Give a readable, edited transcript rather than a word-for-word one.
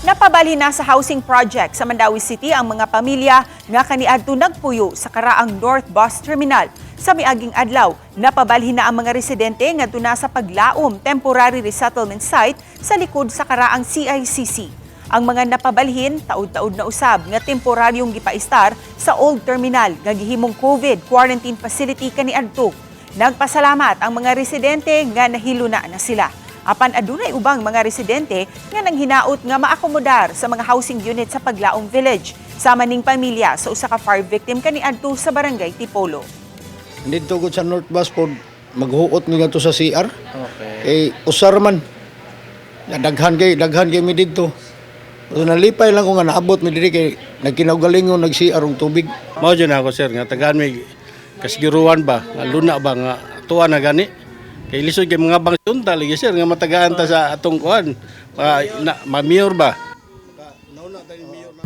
Napabalhin na sa housing project sa Mandawi City ang mga pamilya nga kaniadto nagpuyo sa karaang North Bus Terminal. Sa miaging adlaw, napabalhin na ang mga residente ngadto na sa paglaom temporary resettlement site sa likod sa karaang CICC. Ang mga napabalhin taud-taud na usab nga temporaryong gipaistar sa old terminal nga gihimong COVID quarantine facility kaniadto. Nagpasalamat ang mga residente nga nahilo na sila. Apan adunay ubang mga residente nga nanghinaot nga maakomodar sa mga housing unit sa Paglaom Village sama ning pamilya sa usa ka fire victim kaniadto sa barangay Tipolo. Dito ko sa North Bus pod maghuot mi ngadto sa CR. Okay. Usar man. Daghan kay mi dito. So nalipay lang ko nga naabot mi diri kay nagkinaugalingon nag-CR og tubig. Mao jud ako sir nga tagaan mi kasgiruan ba, nga luna ba nga tuwa na gani. Kay lisod kay mga bangsunta lagi sir nga matagaan ta sa atong kuan. Ma-mayor ba?